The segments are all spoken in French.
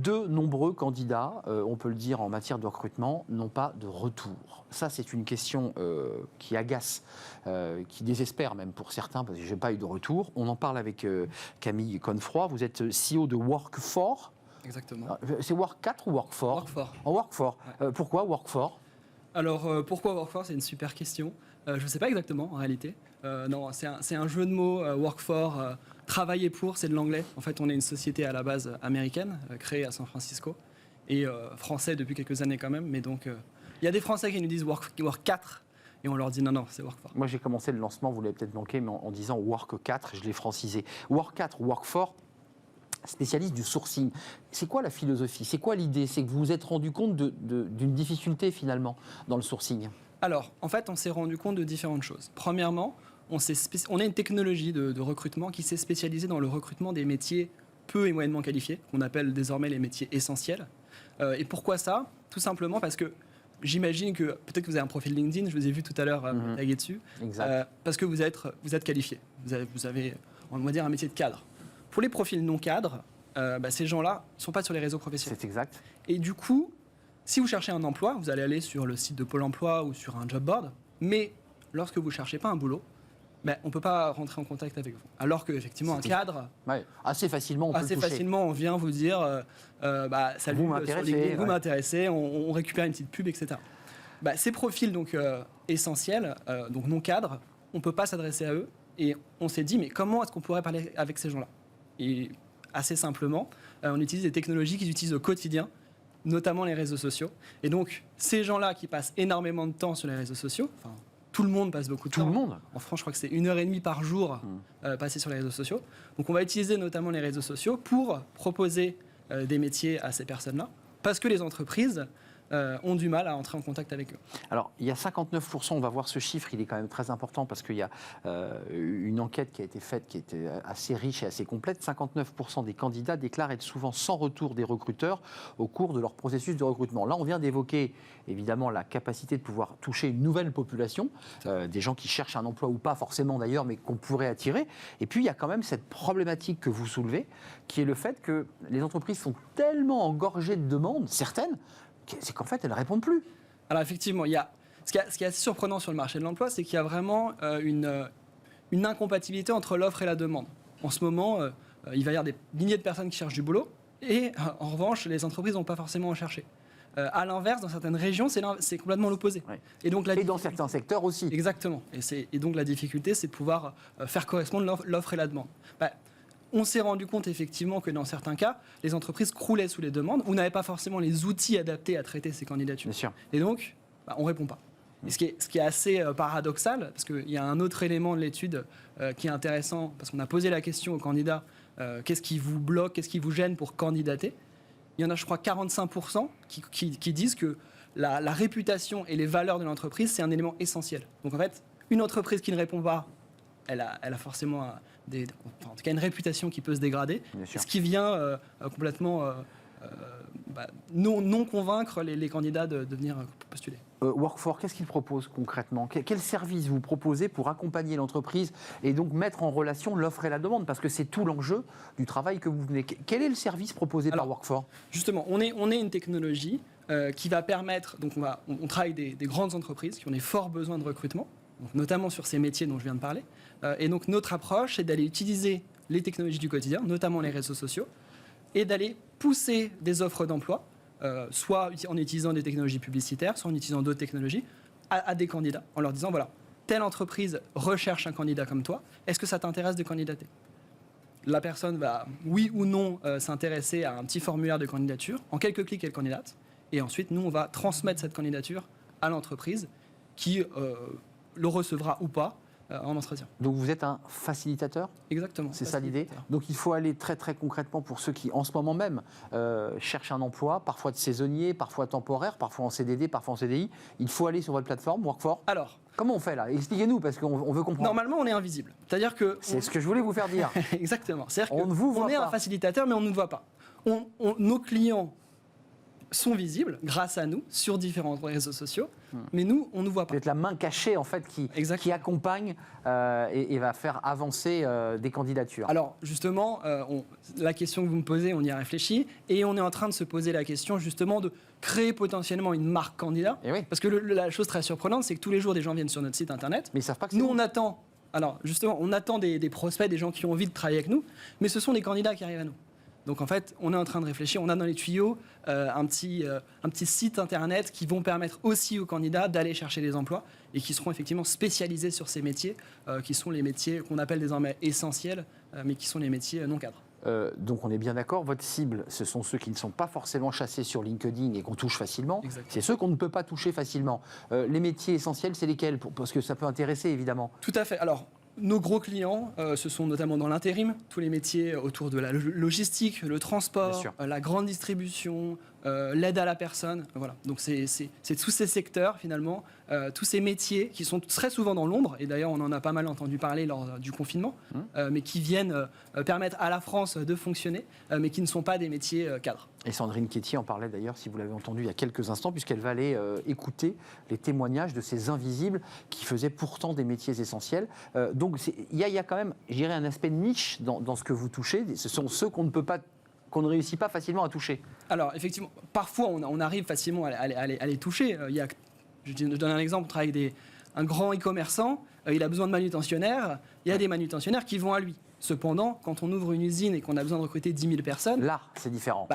de nombreux candidats, on peut le dire en matière de recrutement, n'ont pas de retour. Ça, c'est une question qui agace, qui désespère même pour certains, parce que je n'ai pas eu de retour. On en parle avec Camille Confroy. Vous êtes CEO de Work4. Exactement. C'est Work4 ou Work4 Work4. En Work4. Ouais. Pourquoi Work4 ? Alors, pourquoi Work4 ? C'est une super question. Je ne sais pas exactement, en réalité. Non, c'est un jeu de mots, Work4. Travailler pour, c'est de l'anglais. En fait, on est une société à la base américaine, créée à San Francisco, et français depuis quelques années quand même. Mais donc, il y a des Français qui nous disent Work4, et on leur dit non, c'est Work4. Moi, j'ai commencé le lancement, vous l'avez peut-être manqué, mais en disant Work4, je l'ai francisé. Work4 ou Work4, spécialiste du sourcing. C'est quoi la philosophie ? C'est quoi l'idée ? C'est que vous vous êtes rendu compte d'une difficulté finalement dans le sourcing ? Alors, en fait, on s'est rendu compte de différentes choses. Premièrement, on a une technologie de recrutement qui s'est spécialisée dans le recrutement des métiers peu et moyennement qualifiés, qu'on appelle désormais les métiers essentiels. Et pourquoi ça ? Tout simplement parce que j'imagine que peut-être que vous avez un profil LinkedIn, je vous ai vu tout à l'heure taguer dessus, parce que vous êtes qualifié. Vous avez, on va dire, un métier de cadre. Pour les profils non cadres, ces gens-là ne sont pas sur les réseaux professionnels. C'est exact. Et du coup, si vous cherchez un emploi, vous allez aller sur le site de Pôle emploi ou sur un job board, mais lorsque vous ne cherchez pas un boulot, on ne peut pas rentrer en contact avec vous. Alors qu'effectivement, un cadre... Ouais, assez facilement, on peut le toucher. Assez facilement, on vient vous dire salut, vous m'intéressez, on récupère une petite pub, etc. Ces profils donc, essentiels, donc non cadres, on ne peut pas s'adresser à eux. Et on s'est dit, mais comment est-ce qu'on pourrait parler avec ces gens-là ? Et assez simplement, on utilise des technologies qu'ils utilisent au quotidien, notamment les réseaux sociaux. Et donc, ces gens-là qui passent énormément de temps sur les réseaux sociaux, tout le monde passe beaucoup de temps. Tout le monde ? En France, je crois que c'est 1h30 par jour passé sur les réseaux sociaux. Donc, on va utiliser notamment les réseaux sociaux pour proposer des métiers à ces personnes-là, parce que les entreprises ont du mal à entrer en contact avec eux. Alors, il y a 59%, on va voir ce chiffre, il est quand même très important parce qu'il y a une enquête qui a été faite qui était assez riche et assez complète. 59% des candidats déclarent être souvent sans retour des recruteurs au cours de leur processus de recrutement. Là, on vient d'évoquer évidemment la capacité de pouvoir toucher une nouvelle population, des gens qui cherchent un emploi ou pas forcément d'ailleurs, mais qu'on pourrait attirer. Et puis, il y a quand même cette problématique que vous soulevez, qui est le fait que les entreprises sont tellement engorgées de demandes, certaines, c'est qu'en fait, elles ne répondent plus. Alors effectivement, ce qui est assez surprenant sur le marché de l'emploi, c'est qu'il y a vraiment une incompatibilité entre l'offre et la demande. En ce moment, il va y avoir des milliers de personnes qui cherchent du boulot, et en revanche, les entreprises n'ont pas forcément à chercher. À l'inverse, dans certaines régions, c'est complètement l'opposé. Ouais. Et dans certains secteurs aussi. Exactement. Et donc la difficulté, c'est de pouvoir faire correspondre l'offre et la demande. On s'est rendu compte effectivement que dans certains cas, les entreprises croulaient sous les demandes ou n'avaient pas forcément les outils adaptés à traiter ces candidatures. Bien sûr. Et donc, on ne répond pas. Et ce qui est assez paradoxal, parce qu'il y a un autre élément de l'étude qui est intéressant, parce qu'on a posé la question aux candidats, qu'est-ce qui vous bloque, qu'est-ce qui vous gêne pour candidater ? Il y en a, je crois, 45% qui disent que la réputation et les valeurs de l'entreprise, c'est un élément essentiel. Donc en fait, une entreprise qui ne répond pas, elle a forcément en tout cas une réputation qui peut se dégrader, ce qui vient complètement non convaincre les candidats de venir postuler. Work4, qu'est-ce qu'il propose concrètement ? Quel service vous proposez pour accompagner l'entreprise et donc mettre en relation l'offre et la demande ? Parce que c'est tout l'enjeu du travail que vous venez. Quel est le service proposé par Work4 ? Justement, on est une technologie qui va permettre, donc on travaille des grandes entreprises qui ont des forts besoins de recrutement, donc notamment sur ces métiers dont je viens de parler. Et donc notre approche, c'est d'aller utiliser les technologies du quotidien, notamment les réseaux sociaux, et d'aller pousser des offres d'emploi, soit en utilisant des technologies publicitaires, soit en utilisant d'autres technologies, à des candidats, en leur disant, voilà, telle entreprise recherche un candidat comme toi, est-ce que ça t'intéresse de candidater ? La personne va, oui ou non, s'intéresser à un petit formulaire de candidature. En quelques clics, elle candidate. Et ensuite, nous, on va transmettre cette candidature à l'entreprise qui le recevra ou pas en entretien. Donc vous êtes un facilitateur ? Exactement. C'est ça l'idée ? Donc il faut aller très très concrètement pour ceux qui en ce moment même cherchent un emploi, parfois de saisonnier, parfois temporaire, parfois en CDD, parfois en CDI. Il faut aller sur votre plateforme Work4. Alors, comment on fait là ? Expliquez-nous parce qu'on veut comprendre. Normalement, on est invisible. C'est-à-dire que c'est ce que je voulais vous faire dire. Exactement. C'est-à-dire on ne vous voit on est pas. Un facilitateur, mais on ne nous voit pas. Nos clients sont visibles grâce à nous sur différents réseaux sociaux, mais nous, on ne nous voit pas. Peut-être la main cachée en fait qui accompagne et va faire avancer des candidatures. Alors justement, la question que vous me posez, on y a réfléchi et on est en train de se poser la question justement de créer potentiellement une marque candidat. Et oui. Parce que la chose très surprenante, c'est que tous les jours des gens viennent sur notre site internet. Mais ils savent pas que c'est Nous, vous. on attend. Alors justement, on attend des prospects, des gens qui ont envie de travailler avec nous, mais ce sont des candidats qui arrivent à nous. Donc en fait, on est en train de réfléchir, on a dans les tuyaux un petit site internet qui vont permettre aussi aux candidats d'aller chercher des emplois et qui seront effectivement spécialisés sur ces métiers, qui sont les métiers qu'on appelle désormais essentiels, mais qui sont les métiers non cadres. Donc on est bien d'accord, votre cible, ce sont ceux qui ne sont pas forcément chassés sur LinkedIn et qu'on touche facilement. Exactement. C'est ceux qu'on ne peut pas toucher facilement. Les métiers essentiels, c'est lesquels? Parce que ça peut intéresser évidemment. Tout à fait. Alors, nos gros clients, ce sont notamment dans l'intérim, tous les métiers autour de la logistique, le Bien transport, sûr. la grande distribution, l'aide à la personne. Voilà. Donc c'est tous ces secteurs finalement, tous ces métiers qui sont très souvent dans l'ombre, et d'ailleurs on en a pas mal entendu parler lors du confinement, mais qui viennent permettre à la France de fonctionner, mais qui ne sont pas des métiers cadres. Et Sandrine Quétier en parlait d'ailleurs, si vous l'avez entendu il y a quelques instants, puisqu'elle va aller écouter les témoignages de ces invisibles qui faisaient pourtant des métiers essentiels. Donc il y a quand même, je dirais, un aspect niche dans ce que vous touchez. Ce sont ceux qu'on ne réussit pas facilement à toucher. Alors effectivement, parfois on arrive facilement à les toucher. Je donne un exemple, on travaille avec un grand e-commerçant, il a besoin de manutentionnaires, il y a des manutentionnaires qui vont à lui. Cependant, quand on ouvre une usine et qu'on a besoin de recruter 10 000 personnes, Là, c'est différent.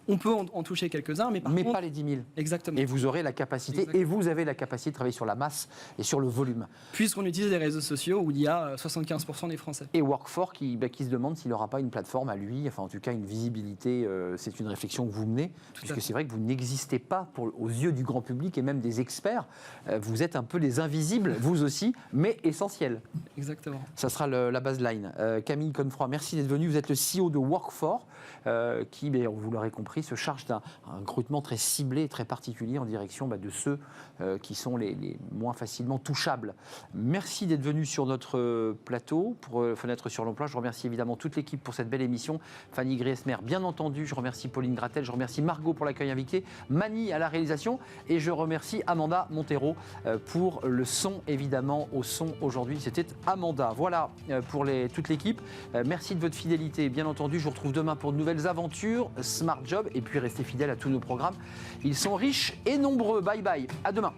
on peut en toucher quelques-uns, mais par contre... pas les 10 000. Exactement. Et vous aurez la capacité, Exactement. et vous avez la capacité de travailler sur la masse et sur le volume. Puisqu'on utilise des réseaux sociaux où il y a 75% des Français. Et Workfor qui se demande s'il n'aura pas une plateforme à lui, enfin en tout cas une visibilité, c'est une réflexion que vous menez, puisque c'est vrai que vous n'existez pas aux yeux du grand public et même des experts. Vous êtes un peu les invisibles, vous aussi, mais essentiels. Exactement. Ça sera la baseline. Camille Confroy, merci d'être venu. Vous êtes le CEO de Workfor, qui, vous l'aurez compris, se charge d'un recrutement très ciblé et très particulier en direction de ceux qui sont les moins facilement touchables. Merci d'être venu sur notre plateau pour Fenêtre sur l'emploi. Je remercie évidemment toute l'équipe pour cette belle émission. Fanny Griesmer, bien entendu. Je remercie Pauline Gratel. Je remercie Margot pour l'accueil invité. Mani à la réalisation. Et je remercie Amanda Montero pour le son, évidemment, au son aujourd'hui. C'était Amanda. Voilà pour toute l'équipe. Merci de votre fidélité. Bien entendu, je vous retrouve demain pour de nouvelles aventures. Smart Job. Et puis restez fidèles à tous nos programmes. Ils sont riches et nombreux. Bye bye. À demain.